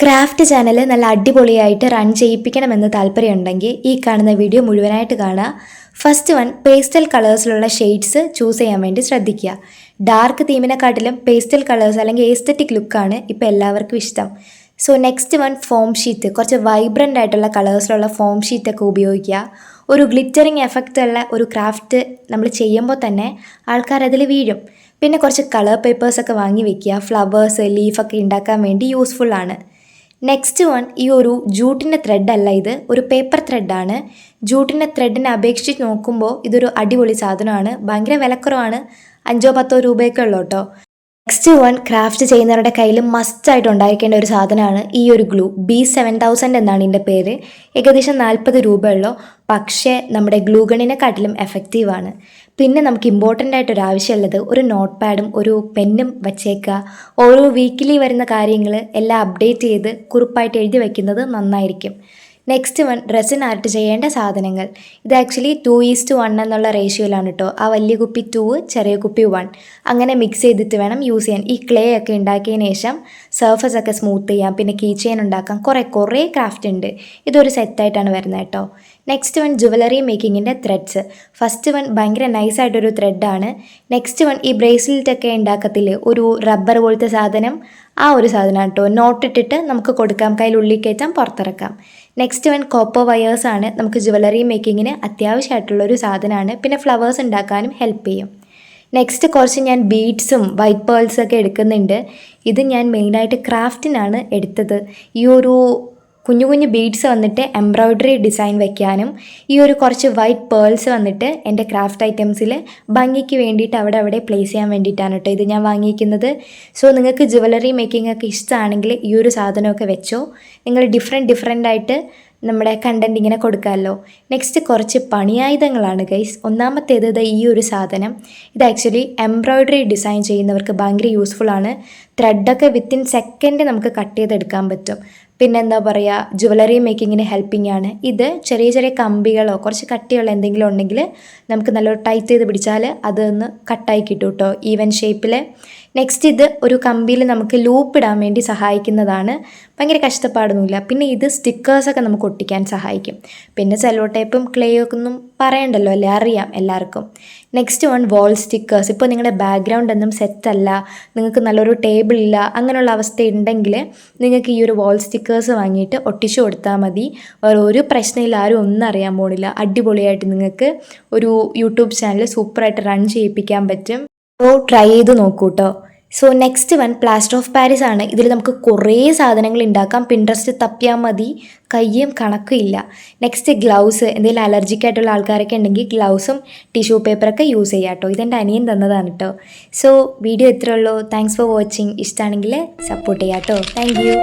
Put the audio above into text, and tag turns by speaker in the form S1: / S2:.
S1: Craft channel നല്ല അടിപൊളിയായിട്ട് run ചെയ്യിപ്പിക്കണമെന്ന് താല്പര്യമുണ്ടെങ്കിൽ ഈ കാണുന്ന വീഡിയോ മുഴുവനായിട്ട് കാണുക. ഫസ്റ്റ് വൺ, പേസ്റ്റൽ കളേഴ്സിലുള്ള ഷെയ്ഡ്സ് ചൂസ് ചെയ്യാൻ വേണ്ടി ശ്രദ്ധിക്കുക. ഡാർക്ക് തീമിനെക്കാട്ടിലും പേസ്റ്റൽ കളേഴ്സ് അല്ലെങ്കിൽ എസ്തറ്റിക് ലുക്കാണ് ഇപ്പോൾ എല്ലാവർക്കും ഇഷ്ടം. So next one, foam sheet. കുറച്ച് വൈബ്രൻ്റ് ആയിട്ടുള്ള കളേഴ്സിലുള്ള ഫോം ഷീറ്റൊക്കെ ഉപയോഗിക്കുക. ഒരു ഗ്ലിറ്ററിങ് എഫക്റ്റ് ഉള്ള ഒരു ക്രാഫ്റ്റ് നമ്മൾ ചെയ്യുമ്പോൾ തന്നെ ആൾക്കാർ അതിൽ വീഴും. പിന്നെ കുറച്ച് കളർ പേപ്പേഴ്സൊക്കെ വാങ്ങി വെക്കുക. ഫ്ലവേഴ്സ്, ലീഫൊക്കെ ഉണ്ടാക്കാൻ വേണ്ടി യൂസ്ഫുള്ളാണ്. നെക്സ്റ്റ് വൺ, ഈ ഒരു ജൂട്ടിൻ്റെ ത്രെഡല്ല, ഇത് ഒരു പേപ്പർ ത്രെഡാണ്. ജൂട്ടിൻ്റെ ത്രെഡിനെ അപേക്ഷിച്ച് നോക്കുമ്പോൾ ഇതൊരു അടിപൊളി സാധനമാണ്. ഭയങ്കര വിലക്കുറവാണ്, 5-10 രൂപയൊക്കെ ഉള്ളൂ കേട്ടോ. നെക്സ്റ്റ് വൺ, ക്രാഫ്റ്റ് ചെയ്യുന്നവരുടെ കയ്യിൽ മസ്റ്റായിട്ട് ഉണ്ടായിരിക്കേണ്ട ഒരു സാധനമാണ് ഈ ഒരു ഗ്ലൂ. B7000 എന്നാണ് ഇതിൻ്റെ പേര്. ഏകദേശം 40 രൂപയുള്ളൂ, പക്ഷേ നമ്മുടെ ഗ്ലൂ ഗണ്ണിനെക്കാട്ടിലും എഫക്റ്റീവാണ്. പിന്നെ നമുക്ക് ഇമ്പോർട്ടൻ്റ് ആയിട്ടൊരു ആവശ്യമുള്ളത് ഒരു നോട്ട് പാഡും ഒരു പെന്നും വച്ചേക്കുക. ഓരോ വീക്കിലി വരുന്ന കാര്യങ്ങൾ എല്ലാം അപ്ഡേറ്റ് ചെയ്ത് കുറിപ്പായിട്ട് എഴുതി വയ്ക്കുന്നത് നന്നായിരിക്കും. നെക്സ്റ്റ് വൺ, റെസിൻ ആർട്ട് ചെയ്യേണ്ട സാധനങ്ങൾ. ഇത് ആക്ച്വലി 2:1 എന്നുള്ള റേഷ്യോയിലാണ് കേട്ടോ. ആ വലിയ കുപ്പി 2, ചെറിയ കുപ്പി 1, അങ്ങനെ മിക്സ് ചെയ്തിട്ട് വേണം യൂസ് ചെയ്യാൻ. ഈ ക്ലേ ഒക്കെ ഉണ്ടാക്കിയതിന് ശേഷം സർഫസ് ഒക്കെ സ്മൂത്ത് ചെയ്യാം, പിന്നെ കീ ചെയിൻ ഉണ്ടാക്കാം. കുറേ ക്രാഫ്റ്റ് ഉണ്ട്. ഇതൊരു സെറ്റായിട്ടാണ് വരുന്നത് കേട്ടോ. നെക്സ്റ്റ് വൺ, ജുവലറി മേക്കിങ്ങിൻ്റെ ത്രെഡ്സ്. ഫസ്റ്റ് വൺ ഭയങ്കര നൈസായിട്ടൊരു ത്രെഡാണ്. നെക്സ്റ്റ് വൺ, ഈ ബ്രേസ്ലെറ്റൊക്കെ ഉണ്ടാക്കത്തില്ലേ, ഒരു റബ്ബർ പോലത്തെ സാധനം, ആ ഒരു സാധനമാണ് കേട്ടോ. നോട്ടിട്ടിട്ട് നമുക്ക് കൊടുക്കാം, കയ്യിൽ ഉള്ളിൽ കയറ്റാം, പുറത്തിറക്കാം. നെക്സ്റ്റ് വൺ, കോപ്പർ വയേഴ്സാണ്. നമുക്ക് ജുവലറി മേക്കിങ്ങിന് അത്യാവശ്യമായിട്ടുള്ളൊരു സാധനമാണ്. പിന്നെ ഫ്ലവേഴ്സ് ഉണ്ടാക്കാനും ഹെൽപ്പ് ചെയ്യും. നെക്സ്റ്റ് കുറച്ച് ഞാൻ ബീഡ്സും വൈറ്റ് പേൾസൊക്കെ എടുക്കുന്നുണ്ട്. ഇത് ഞാൻ മെയിനായിട്ട് ക്രാഫ്റ്റിനാണ് എടുത്തത്. ഈ ഒരു കുഞ്ഞു ബീഡ്സ് വന്നിട്ട് എംബ്രോയ്ഡറി ഡിസൈൻ വയ്ക്കാനും ഈ ഒരു കുറച്ച് വൈറ്റ് പേൾസ് വന്നിട്ട് എൻ്റെ ക്രാഫ്റ്റ് ഐറ്റംസിൽ ഭംഗിക്ക് വേണ്ടിയിട്ട് അവിടെ പ്ലേസ് ചെയ്യാൻ വേണ്ടിയിട്ടാണ് കേട്ടോ ഇത് ഞാൻ വാങ്ങിയിരിക്കുന്നത്. സോ നിങ്ങൾക്ക് ജുവലറി മേക്കിംഗ് ഒക്കെ ഇഷ്ടമാണെങ്കിൽ ഈ ഒരു സാധനമൊക്കെ വെച്ചോ. നിങ്ങൾ ഡിഫറെൻ്റ് ആയിട്ട് നമ്മുടെ കണ്ടൻറ്റ് ഇങ്ങനെ കൊടുക്കാമല്ലോ. നെക്സ്റ്റ് കുറച്ച് പണിയായുധങ്ങളാണ് ഗൈസ്. ഒന്നാമത്തേത് ഈ ഒരു സാധനം. ഇത് ആക്ച്വലി എംബ്രോയ്ഡറി ഡിസൈൻ ചെയ്യുന്നവർക്ക് ഭയങ്കര യൂസ്ഫുള്ളാണ്. ത്രെഡൊക്കെ വിത്തിൻ സെക്കൻഡ് നമുക്ക് കട്ട് ചെയ്തെടുക്കാൻ പറ്റും. പിന്നെ എന്താ പറയുക, ജുവലറി മേക്കിങ്ങിന് ഹെൽപ്പിംഗ് ആണ്. ഇത് ചെറിയ കമ്പികളോ കുറച്ച് കട്ടിയുള്ള എന്തെങ്കിലും ഉണ്ടെങ്കിൽ നമുക്ക് നല്ലൊരു ടൈറ്റ് ചെയ്ത് പിടിച്ചാൽ അതൊന്ന് കട്ടായി കിട്ടും കേട്ടോ, ഈവൻ ഷേപ്പിൽ. നെക്സ്റ്റ്, ഇത് ഒരു കമ്പിയിൽ നമുക്ക് ലൂപ്പ് ഇടാൻ വേണ്ടി സഹായിക്കുന്നതാണ്. ഭയങ്കര കഷ്ടപ്പാടൊന്നുമില്ല. പിന്നെ ഇത് സ്റ്റിക്കേഴ്സൊക്കെ നമുക്ക് ഒട്ടിക്കാൻ സഹായിക്കും. പിന്നെ സെല്ലോ ടേപ്പും ക്ലേ ഒക്കെ ഒന്നും പറയണ്ടല്ലോ അല്ലേ, അറിയാം എല്ലാവർക്കും. നെക്സ്റ്റ് വൺ, വാൾ സ്റ്റിക്കേഴ്സ്. ഇപ്പോൾ നിങ്ങളുടെ ബാക്ക്ഗ്രൗണ്ട് ഒന്നും സെറ്റല്ല, നിങ്ങൾക്ക് നല്ലൊരു ടേബിൾ ഇല്ല, അങ്ങനെയുള്ള അവസ്ഥ ഉണ്ടെങ്കിൽ നിങ്ങൾക്ക് ഈ ഒരു വാൾ സ്റ്റിക്കേഴ്സ് വാങ്ങിയിട്ട് ഒട്ടിച്ചു കൊടുത്താൽ മതി. വേറെ ഒരു പ്രശ്നമില്ല, ആരും ഒന്നും അറിയാൻ പോണില്ല. അടിപൊളിയായിട്ട് നിങ്ങൾക്ക് ഒരു യൂട്യൂബ് ചാനൽ സൂപ്പറായിട്ട് റൺ ചെയ്യിപ്പിക്കാൻ പറ്റും. സോ ട്രൈ ചെയ്ത് നോക്കൂ കേട്ടോ. So next one, plaster of Paris ആണ്. ഇതിൽ നമുക്ക് കുറേ സാധനങ്ങൾ ഉണ്ടാക്കാം. പിൻട്രസ്റ്റ് തപ്പിയാൽ മതി, കയ്യും കണക്കില്ല. Next, gloves. എന്തെങ്കിലും അലർജിക് ആയിട്ടുള്ള ആൾക്കാരൊക്കെ ഉണ്ടെങ്കിൽ ഗ്ലൗസും ടിഷ്യൂ പേപ്പറൊക്കെ യൂസ് ചെയ്യാം കേട്ടോ. ഇതെൻ്റെ അനിയൻ തന്നതാണ് കേട്ടോ. സോ വീഡിയോ ഇത്രയേ ഉള്ളൂ. Thanks for watching. ഇഷ്ടമാണെങ്കിൽ സപ്പോർട്ട് ചെയ്യാം കേട്ടോ. Thank you.